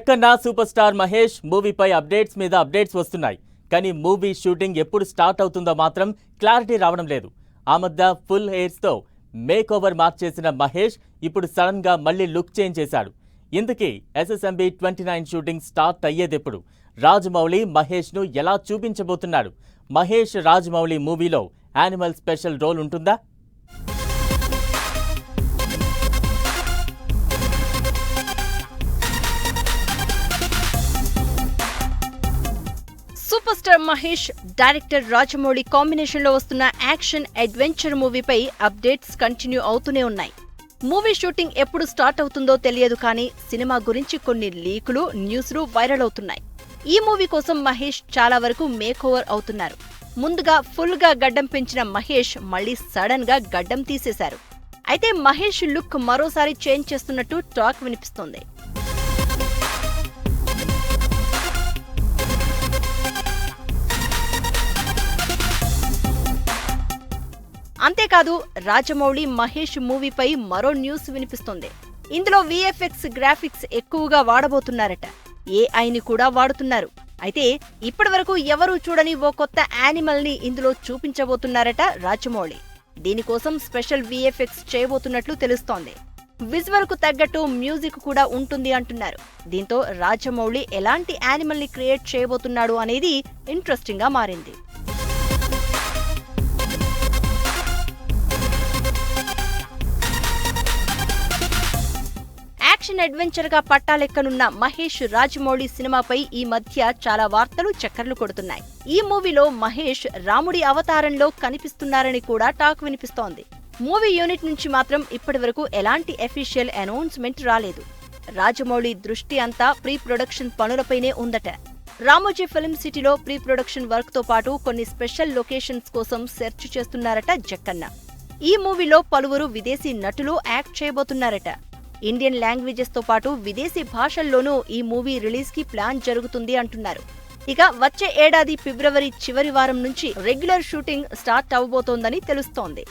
Jakkanna super star Mahesh మూవీపై updates వస్తున్నాయి. కానీ మూవీ షూటింగ్ ఎప్పుడు స్టార్ట్ అవుతుందో మాత్రం క్లారిటీ రావడం లేదు. ఆ మధ్య ఫుల్ హెయిర్స్ తో మేక్ ఓవర్ మార్చేసిన మహేష్ ఇప్పుడు సడన్ గా మళ్ళీ లుక్ చేంజ్ చేశాడు. ఇందుకే SSMB 29 షూటింగ్ స్టార్ట్ అయ్యేదెప్పుడు? రాజమౌళి మహేష్ ను ఎలా చూపించబోతున్నాడు? మహేష్ రాజమౌళి మూవీలో యానిమల్ స్పెషల్ రోల్ ఉంటుందా? Super star Mahesh, director Rajamouli combination లో వస్తున్న యాక్షన్ అడ్వెంచర్ మూవీపై అప్డేట్స్ కంటిన్యూ అవుతూనే ఉన్నాయి. మూవీ షూటింగ్ ఎప్పుడు స్టార్ట్ అవుతుందో తెలియదు, కానీ సినిమా గురించి కొన్ని లీకులు, న్యూస్లు వైరల్ అవుతున్నాయి. ఈ మూవీ కోసం మహేష్ చాలా వరకు మేక్ ఓవర్ అవుతున్నారు. ముందుగా ఫుల్ గా గడ్డం పెంచిన మహేష్ మళ్లీ సడన్ గా గడ్డం తీసేశారు. అయితే మహేష్ లుక్ మరోసారి చేంజ్ చేస్తున్నట్టు టాక్ వినిపిస్తోంది. అంతేకాదు, రాజమౌళి మహేష్ మూవీపై మరో న్యూస్ వినిపిస్తోంది. ఇందులో VFX గ్రాఫిక్స్ ఎక్కువగా వాడబోతున్నారట. AIని కూడా వాడుతున్నారు. అయితే ఇప్పటివరకు ఎవరూ చూడని ఓ కొత్త యానిమల్ ని ఇందులో చూపించబోతున్నారట రాజమౌళి. దీనికోసం స్పెషల్ VFX చేయబోతున్నట్లు తెలుస్తోంది. విజువల్ కు తగ్గట్టు మ్యూజిక్ కూడా ఉంటుంది అంటున్నారు. దీంతో రాజమౌళి ఎలాంటి యానిమల్ ని క్రియేట్ చేయబోతున్నాడు అనేది ఇంట్రెస్టింగ్ గా మారింది. యాక్షన్ అడ్వెంచర్ గా పట్టాలెక్కనున్న మహేష్ రాజమౌళి సినిమాపై ఈ మధ్య చాలా వార్తలు చక్కర్లు కొడుతున్నాయి. ఈ మూవీలో మహేష్ రాముడి అవతారంలో కనిపిస్తున్నారని కూడా టాక్ వినిపిస్తోంది. మూవీ యూనిట్ నుంచి మాత్రం ఇప్పటివరకు ఎలాంటి అఫీషియల్ అనౌన్స్మెంట్ రాలేదు. రాజమౌళి దృష్టి అంతా ప్రీ ప్రొడక్షన్ పనులపైనే ఉందట. రామోజీ ఫిల్మ్ సిటీలో ప్రీ ప్రొడక్షన్ వర్క్ తో పాటు కొన్ని స్పెషల్ లొకేషన్స్ కోసం సెర్చ్ చేస్తున్నారట జక్కన్న. ఈ మూవీలో పలువురు విదేశీ నటులు యాక్ట్ చేయబోతున్నారట. ఇండియన్ లాంగ్వేజెస్ తో పాటు విదేశీ భాషల్లోనూ ఈ మూవీ రిలీజ్ కి ప్లాన్ జరుగుతుంది అంటున్నారు. ఇక వచ్చే ఏడాది ఫిబ్రవరి చివరి వారం నుంచి రెగ్యులర్ షూటింగ్ స్టార్ట్ అవబోతోందని తెలుస్తోంది.